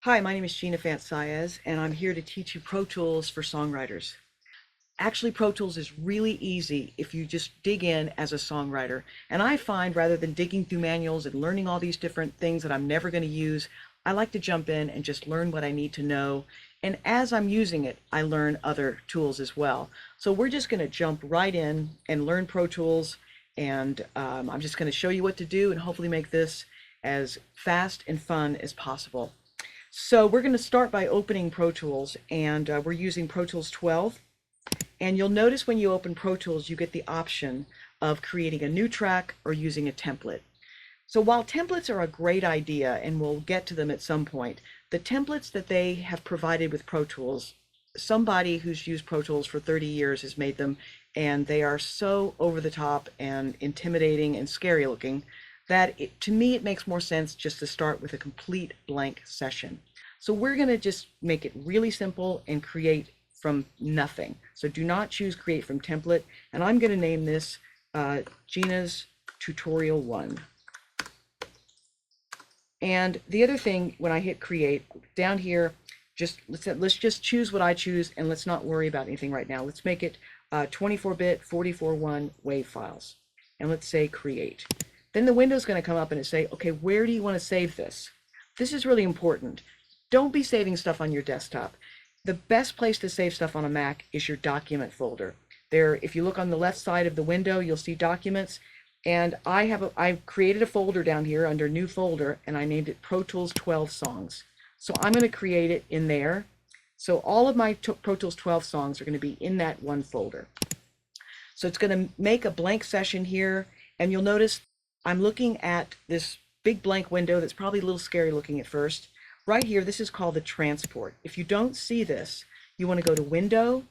Hi, my name is Fant-Saez, and I'm here to teach you Pro Tools for songwriters. Actually, Pro Tools is really easy if you just dig in as a songwriter. And I find rather than digging through manuals and learning all these different things that I'm never going to use, I like to jump in and just learn what I need to know. And as I'm using it, I learn other tools as well. So we're just going to jump right in and learn Pro Tools. And I'm just going to show you what to do and hopefully make this as fast and fun as possible. So we're going to start by opening Pro Tools, and we're using Pro Tools 12. And you'll notice when you open Pro Tools, you get the option of creating a new track or using a template. So while templates are a great idea, and we'll get to them at some point, the templates that they have provided with Pro Tools, somebody who's used Pro Tools for 30 years has made them, and they are so over the top and intimidating and scary looking that to me it makes more sense just to start with a complete blank session. So we're going to just make it really simple and create from nothing. So do not choose create from template, and I'm going to name this Gina's Tutorial 1. And the other thing, when I hit create down here, let's just choose what I choose, and let's not worry about anything right now. Let's make it 24-bit 44.1 WAV files, and let's say create. Then the window's going to come up and it say, okay, where do you want to save this? This is really important. Don't be saving stuff on your desktop. The best place to save stuff on a Mac is your document folder. There, if you look on the left side of the window, you'll see documents. And I've created a folder down here under new folder, and I named it Pro Tools 12 songs. So I'm going to create it in there. So all of my Pro Tools 12 songs are going to be in that one folder. So it's going to make a blank session here, and you'll notice I'm looking at this big blank window that's probably a little scary looking at first. Right here, this is called the transport. If you don't see this, you want to go to Window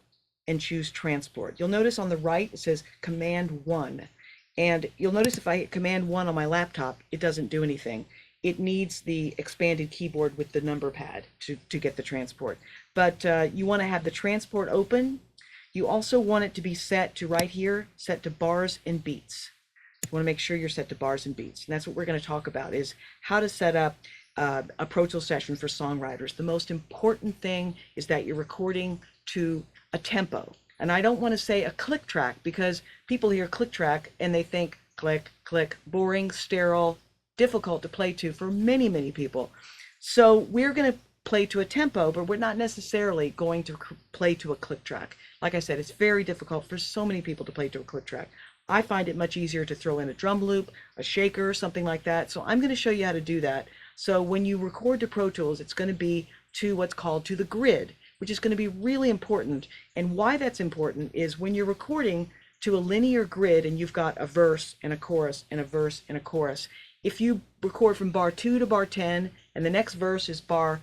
and choose Transport. You'll notice on the right it says Command 1. And you'll notice if I hit Command 1 on my laptop, it doesn't do anything. It needs the expanded keyboard with the number pad to get the transport. But you want to have the transport open. You also want it to be set to right here, set to bars and beats. You want to make sure you're set to bars and beats. And that's what we're going to talk about, is how to set up a Pro Tools session for songwriters. The most important thing is that you're recording to a tempo. And I don't want to say a click track, because people hear click track and they think click, click, boring, sterile, difficult to play to for many, many people. So we're going to play to a tempo, but we're not necessarily going to play to a click track. Like I said, it's very difficult for so many people to play to a click track. I find it much easier to throw in a drum loop, a shaker, something like that. So I'm going to show you how to do that. So when you record to Pro Tools, it's going to be to what's called to the grid, which is going to be really important. And why that's important is when you're recording to a linear grid and you've got a verse and a chorus and a verse and a chorus, if you record from bar 2 to bar 10 and the next verse is bar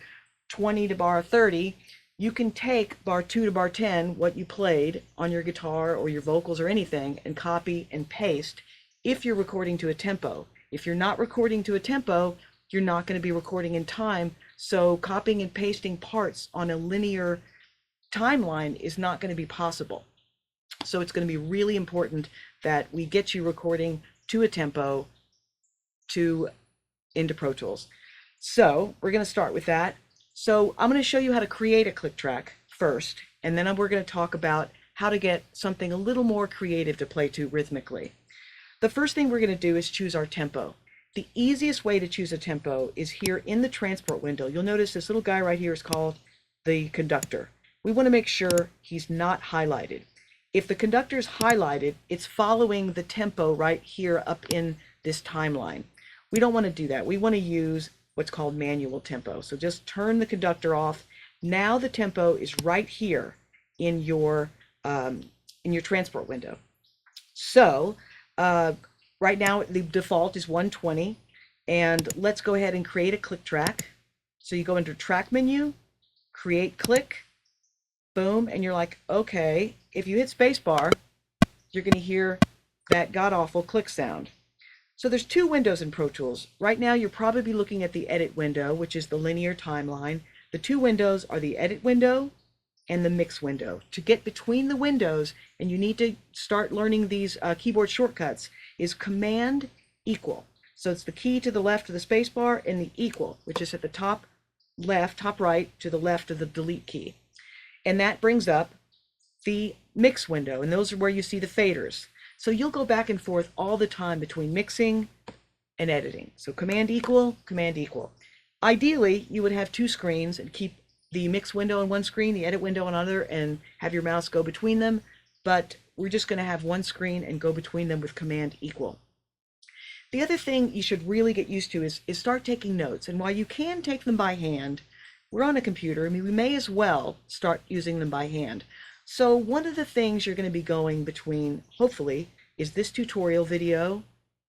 20 to bar 30, you can take bar 2 to bar 10, what you played on your guitar or your vocals or anything, and copy and paste if you're recording to a tempo. If you're not recording to a tempo, you're not going to be recording in time. So copying and pasting parts on a linear timeline is not going to be possible. So it's going to be really important that we get you recording to a tempo into Pro Tools. So we're going to start with that. So I'm going to show you how to create a click track first, and then we're going to talk about how to get something a little more creative to play to rhythmically. The first thing we're going to do is choose our tempo. The easiest way to choose a tempo is here in the transport window. You'll notice this little guy right here is called the conductor. We want to make sure he's not highlighted. If the conductor is highlighted, it's following the tempo right here up in this timeline. We don't want to do that. We want to use what's called manual tempo. So just turn the conductor off. Now the tempo is right here in your transport window. So right now the default is 120, and let's go ahead and create a click track. So you go into track menu, create click, boom, and you're like, okay. If you hit spacebar, you're going to hear that god-awful click sound. So there's two windows in Pro Tools. Right now you're probably looking at the edit window, which is the linear timeline. The two windows are the edit window and the mix window. To get between the windows, and you need to start learning these keyboard shortcuts, is Command equal. So it's the key to the left of the space bar and the equal, which is at the top left, top right to the left of the delete key. And that brings up the mix window, and those are where you see the faders. So you'll go back and forth all the time between mixing and editing. So command equal, command equal. Ideally, you would have two screens and keep the mix window on one screen, the edit window on another, and have your mouse go between them. But we're just going to have one screen and go between them with command equal. The other thing you should really get used to is start taking notes. And while you can take them by hand, we're on a computer. I mean, we may as well start using them by hand. So one of the things you're going to be going between, hopefully, is this tutorial video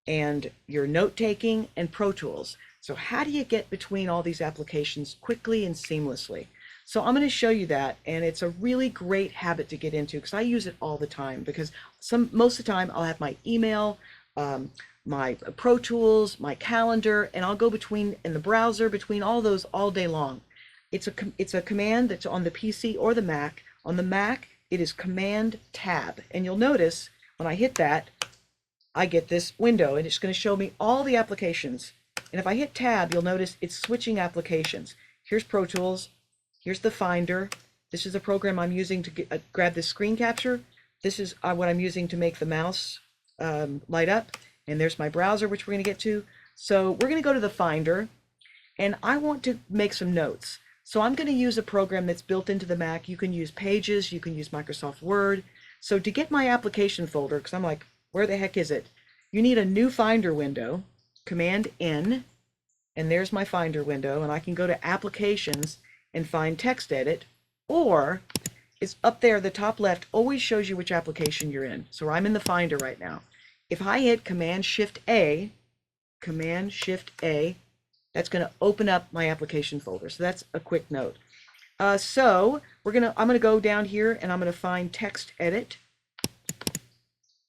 and your note-taking and Pro Tools. So how do you get between all these applications quickly and seamlessly? So I'm going to show you that, and it's a really great habit to get into because I use it all the time, because most of the time I'll have my email, my Pro Tools, my calendar, and I'll go between in the browser between all those all day long. It's a command that's on the PC or the Mac. On the Mac, it is Command Tab, and you'll notice when I hit that, I get this window, and it's going to show me all the applications. And if I hit Tab, you'll notice it's switching applications. Here's Pro Tools. Here's the Finder. This is a program I'm using to grab this screen capture. This is what I'm using to make the mouse light up. And there's my browser, which we're going to get to. So we're going to go to the Finder, and I want to make some notes. So I'm going to use a program that's built into the Mac. You can use Pages, you can use Microsoft Word. So to get my application folder, because I'm like, where the heck is it? You need a new Finder window, Command N, and there's my Finder window, and I can go to Applications and find Text Edit, or it's up there, the top left always shows you which application you're in. So I'm in the Finder right now. If I hit Command Shift A, that's going to open up my application folder. So that's a quick note. So I'm going to go down here and I'm going to find Text Edit,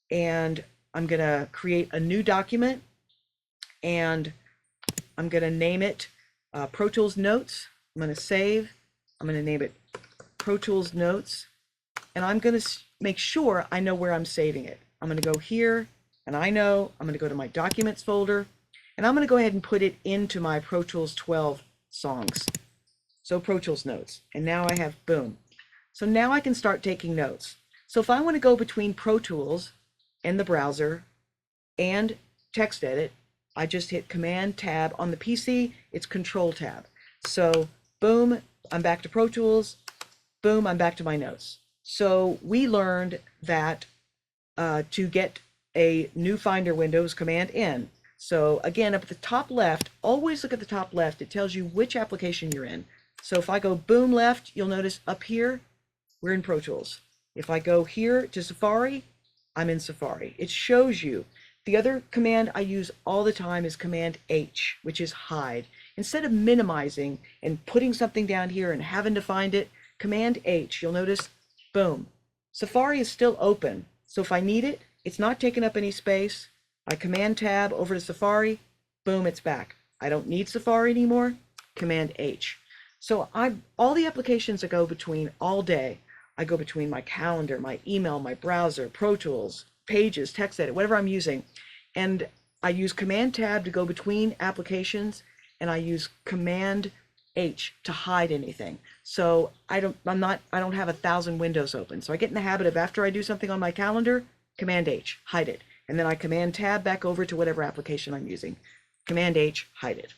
and I'm going to create a new document, and I'm going to name it Pro Tools Notes. I'm going to save. I'm going to name it Pro Tools Notes, and I'm going to make sure I know where I'm saving it. I'm going to go here, and I'm going to go to my Documents folder, and I'm going to go ahead and put it into my Pro Tools 12 songs. So Pro Tools Notes, and now I have boom. So now I can start taking notes. So if I want to go between Pro Tools and the browser and Text Edit, I just hit Command Tab. On the PC, it's Control Tab. So boom, I'm back to Pro Tools. Boom, I'm back to my notes. So we learned that to get a new Finder window is Command N. So again, up at the top left, always look at the top left. It tells you which application you're in. So if I go boom left, you'll notice up here, we're in Pro Tools. If I go here to Safari, I'm in Safari. It shows you. The other command I use all the time is Command H, which is hide. Instead of minimizing and putting something down here and having to find it, Command H, you'll notice, boom. Safari is still open. So if I need it, it's not taking up any space. I Command Tab over to Safari, boom, it's back. I don't need Safari anymore, Command H. So all the applications I go between all day, I go between my calendar, my email, my browser, Pro Tools, Pages, Text Edit, whatever I'm using. And I use Command Tab to go between applications, and I use Command H to hide anything. So I don't have 1,000 windows open. So I get in the habit of, after I do something on my calendar, Command H, hide it. And then I Command Tab back over to whatever application I'm using. Command H, hide it.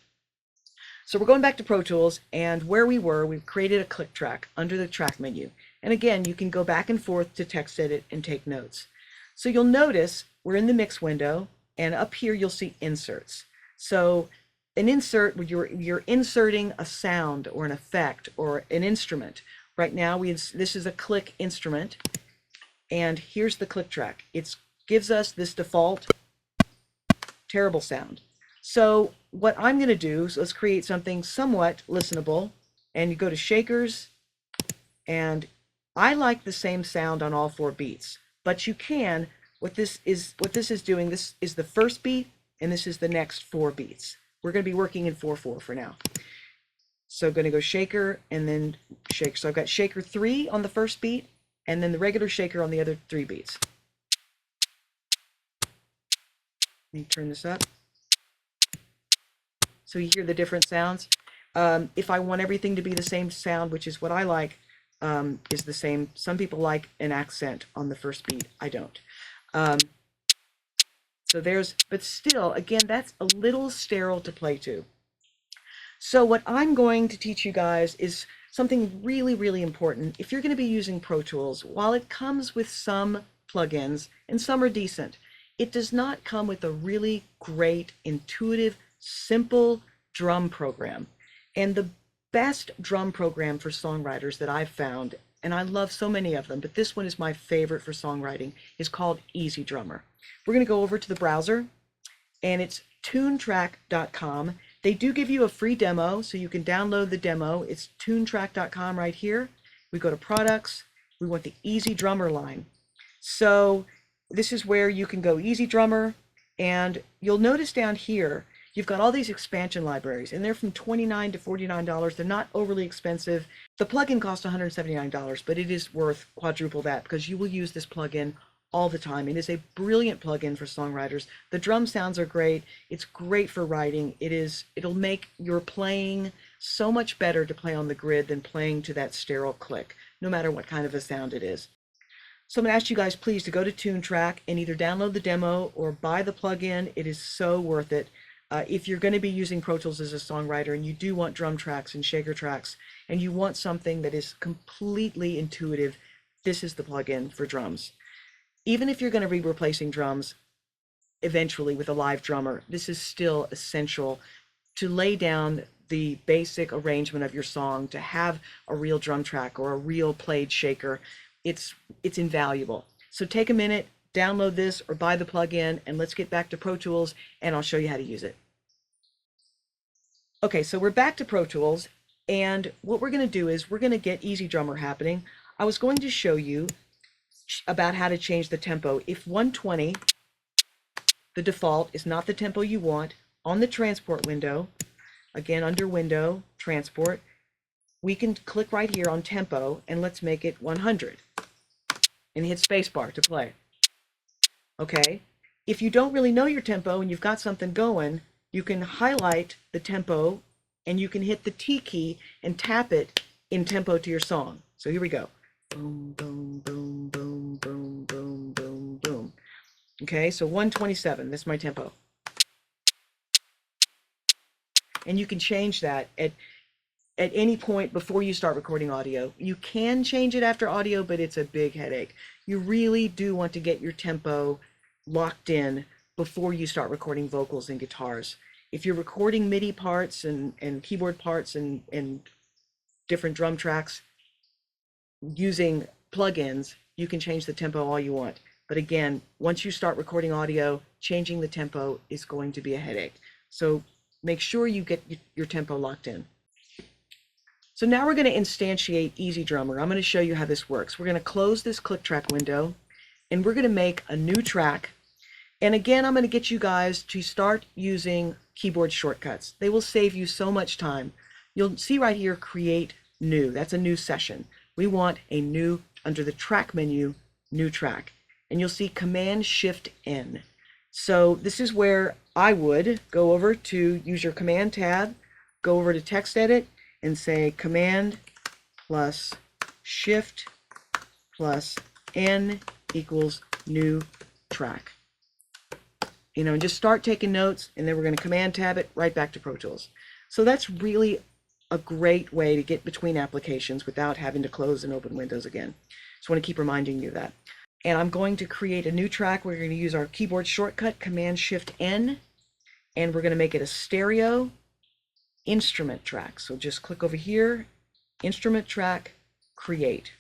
So we're going back to Pro Tools, and where we've created a click track under the track menu. And again, you can go back and forth to Text Edit and take notes. So you'll notice we're in the mix window, and up here you'll see inserts. So an insert, you're inserting a sound or an effect or an instrument. Right now, this is a click instrument, and here's the click track. It gives us this default terrible sound. So what I'm going to do is let's create something somewhat listenable, and you go to shakers, and I like the same sound on all 4 beats, but you can, what this is doing, this is the first beat, and this is the next 4 beats. We're going to be working in 4/4 for now. So I'm going to go shaker and then shake. So I've got shaker 3 on the first beat, and then the regular shaker on the other 3 beats. Let me turn this up. So you hear the different sounds. If I want everything to be the same sound, which is what I like, is the same. Some people like an accent on the first beat. I don't. So there's, but still, again, that's a little sterile to play to. So what I'm going to teach you guys is something really, really important. If you're going to be using Pro Tools, while it comes with some plugins, and some are decent, it does not come with a really great, intuitive, simple drum program. And the best drum program for songwriters that I've found, and I love so many of them, but this one is my favorite for songwriting, is called Easy Drummer. We're going to go over to the browser, and it's tunetrack.com. They do give you a free demo, so you can download the demo. It's tunetrack.com right here. We go to products. We want the Easy Drummer line. So this is where you can go Easy Drummer, and you'll notice down here, you've got all these expansion libraries, and they're from $29 to $49. They're not overly expensive. The plugin costs $179, but it is worth quadruple that because you will use this plugin all the time. It is a brilliant plugin for songwriters. The drum sounds are great. It's great for writing. It'll make your playing so much better to play on the grid than playing to that sterile click, no matter what kind of a sound it is. So I'm going to ask you guys please to go to TuneTrack and either download the demo or buy the plugin. It is so worth it. If you're going to be using Pro Tools as a songwriter and you do want drum tracks and shaker tracks and you want something that is completely intuitive, this is the plugin for drums. Even if you're going to be replacing drums eventually with a live drummer, this is still essential to lay down the basic arrangement of your song, to have a real drum track or a real played shaker. It's invaluable. So take a minute, download this or buy the plugin, and let's get back to Pro Tools and I'll show you how to use it. Okay, so we're back to Pro Tools, and what we're going to do is we're going to get Easy Drummer happening. I was going to show you about how to change the tempo. If 120, the default, is not the tempo you want, on the transport window, again under Window, Transport, we can click right here on Tempo and let's make it 100 and hit spacebar to play. Okay, if you don't really know your tempo and you've got something going, you can highlight the tempo and you can hit the T key and tap it in tempo to your song. So here we go. Boom, boom, boom, boom, boom, boom, boom, boom. Okay, so 127, that's my tempo. And you can change that at any point before you start recording audio. You can change it after audio, but it's a big headache. You really do want to get your tempo locked in before you start recording vocals and guitars. If you're recording MIDI parts and keyboard parts and different drum tracks using plugins, you can change the tempo all you want. But again, once you start recording audio, changing the tempo is going to be a headache. So make sure you get your tempo locked in. So now we're going to instantiate Easy Drummer. I'm going to show you how this works. We're going to close this click track window and we're going to make a new track. And again, I'm going to get you guys to start using keyboard shortcuts. They will save you so much time. You'll see right here, Create New. That's a new session. We want a new, under the track menu, new track. And you'll see Command-Shift-N. So this is where I would go over to use your Command tab, go over to Text Edit, and say Command plus Shift plus N equals new track. You know, and just start taking notes, and then we're going to Command tab it right back to Pro Tools. So that's really a great way to get between applications without having to close and open Windows again. Just want to keep reminding you of that. And I'm going to create a new track. We're going to use our keyboard shortcut, Command-Shift-N, and we're going to make it a stereo instrument track. So just click over here, Instrument Track, Create.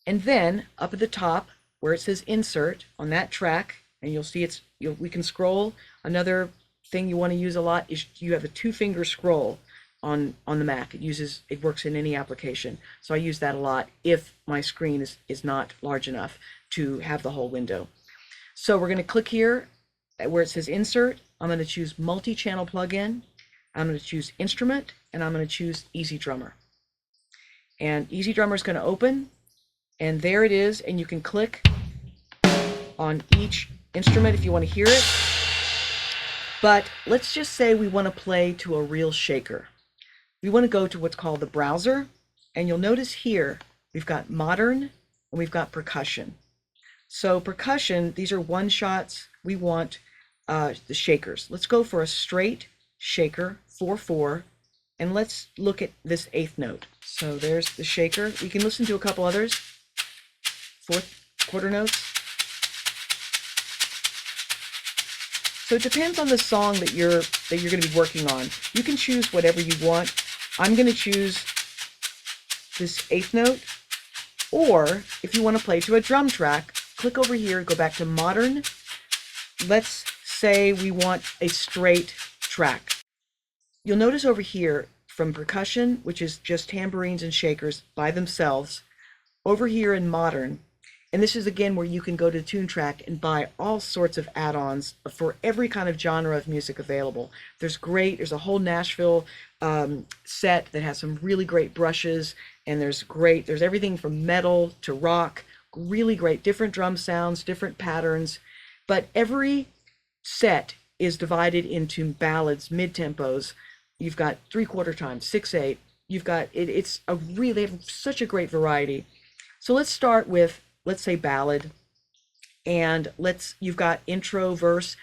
And then up at the top where it says Insert on that track, and you'll see we can scroll. Another thing you want to use a lot is you have a 2-finger scroll on the Mac. It works in any application. So I use that a lot if my screen is not large enough to have the whole window. So we're going to click here where it says Insert. I'm going to choose Multi-Channel Plugin. I'm going to choose Instrument, and I'm going to choose Easy Drummer. And Easy Drummer is going to open, and there it is, and you can click on each instrument if you want to hear it. But let's just say we want to play to a real shaker. we want to go to what's called the browser, and you'll notice here we've got modern and we've got percussion. So percussion, these are one shots. We want the shakers. Let's go for a straight shaker, 4/4, and let's look at this 8th note. So there's the shaker. We can listen to a couple others. 4th quarter notes. So it depends on the song that you're going to be working on. You can choose whatever you want. I'm going to choose this 8th note, or if you want to play to a drum track, click over here, go back to modern. Let's say we want a straight track. You'll notice over here from percussion, which is just tambourines and shakers by themselves, over here in modern, and this is again where you can go to Tune Track and buy all sorts of add-ons for every kind of genre of music available. There's a whole Nashville set that has some really great brushes, and there's everything from metal to rock, really great, different drum sounds, different patterns, but every set is divided into ballads, mid-tempos. You've got 3/4 time, 6/8. You've got, they have such a great variety. So let's start with, let's say ballad, and you've got intro, verse.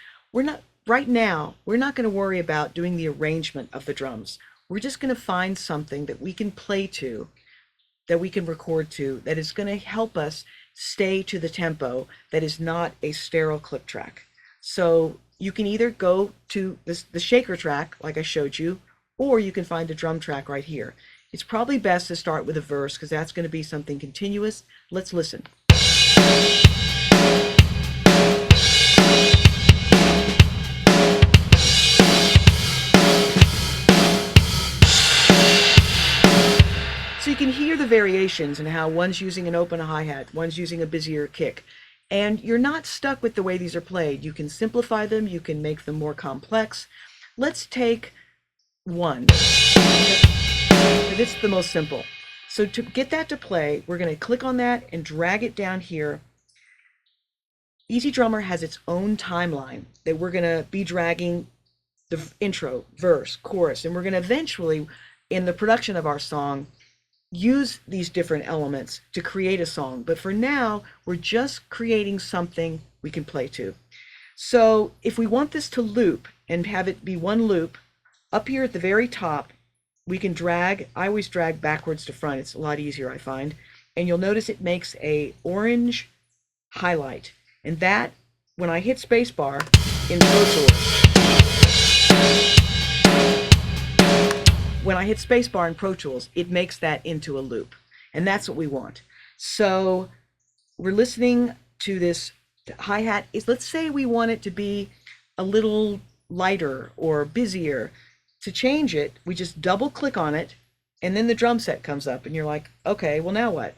Right now, we're not going to worry about doing the arrangement of the drums. We're just going to find something that we can play to, that we can record to, that is going to help us stay to the tempo, that is not a sterile click track. So you can either go to the shaker track, like I showed you, or you can find the drum track right here. It's probably best to start with a verse, because that's going to be something continuous. Let's listen. So you can hear the variations and how one's using an open hi-hat, one's using a busier kick. And you're not stuck with the way these are played. You can simplify them, you can make them more complex. Let's take one. It's the most simple. So to get that to play, we're going to click on that and drag it down here. Easy Drummer has its own timeline that we're going to be dragging the intro, verse, chorus, and we're going to eventually, in the production of our song, use these different elements to create a song. But for now, we're just creating something we can play to. So if we want this to loop and have it be one loop, up here at the very top, we can drag. I always drag backwards to front. It's a lot easier, I find. And you'll notice it makes a orange highlight. And that, when I hit spacebar in Pro Tools, it makes that into a loop. And that's what we want. So we're listening to this hi-hat. Let's say we want it to be a little lighter or busier. To change it, we just double click on it, and then the drum set comes up, and you're like, okay, well now what?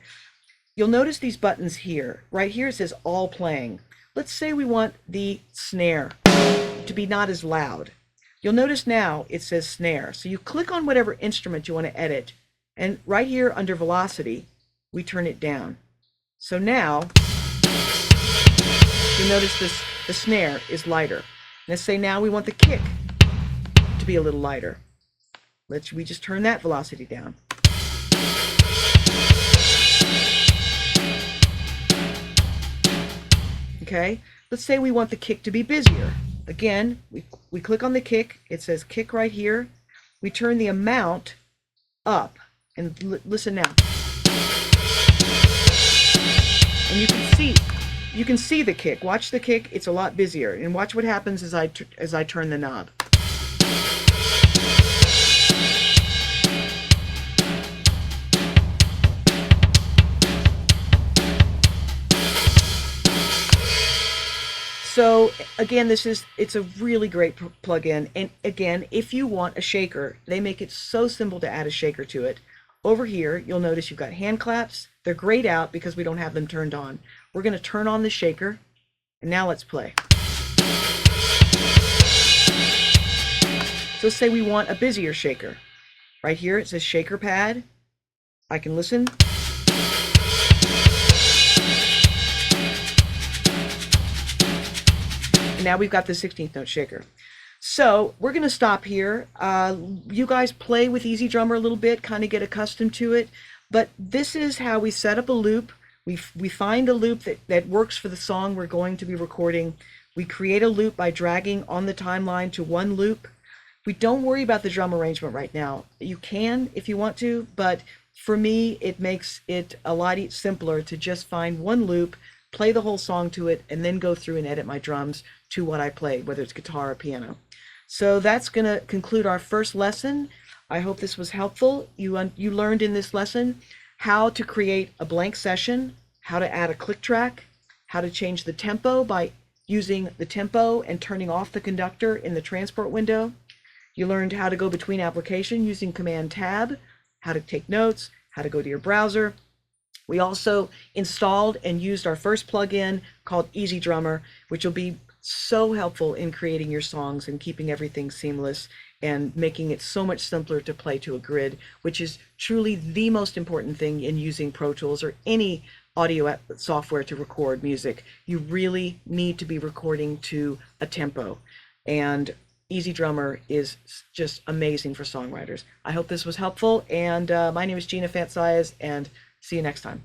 You'll notice these buttons here. Right here it says all playing. Let's say we want the snare to be not as loud. You'll notice now it says snare. So you click on whatever instrument you want to edit, and right here under velocity, we turn it down. So now, you'll notice the snare is lighter. Let's say now we want the kick to be a little lighter. We just turn that velocity down. Okay, let's say we want the kick to be busier. Again, we click on the kick. It says kick right here. We turn the amount up, and listen now. And you can see the kick. Watch the kick. It's a lot busier. And watch what happens as I turn the knob. So again, it's a really great plugin. And again, if you want a shaker, they make it so simple to add a shaker to it. Over here, you'll notice you've got hand claps. They're grayed out because we don't have them turned on. We're going to turn on the shaker, and now let's play. So say we want a busier shaker. Right here it says shaker pad. I can listen. Now we've got the 16th note shaker. So we're going to stop here. You guys play with Easy Drummer a little bit, kind of get accustomed to it. But this is how we set up a loop. We find a loop that works for the song we're going to be recording. We create a loop by dragging on the timeline to one loop. We don't worry about the drum arrangement right now. You can if you want to, but for me, it makes it a lot simpler to just find one loop, play the whole song to it, and then go through and edit my drums to what I played, whether it's guitar or piano. So that's going to conclude our first lesson. I hope this was helpful. You learned in this lesson how to create a blank session, how to add a click track, how to change the tempo by using the tempo and turning off the conductor in the transport window. You learned how to go between application using Command Tab, how to take notes, how to go to your browser. We also installed and used our first plugin called Easy Drummer, which will be so helpful in creating your songs and keeping everything seamless and making it so much simpler to play to a grid, which is truly the most important thing in using Pro Tools or any audio software to record music. You really need to be recording to a tempo, and Easy Drummer is just amazing for songwriters. I hope this was helpful, and my name is Gina Fant-Saez, and see you next time.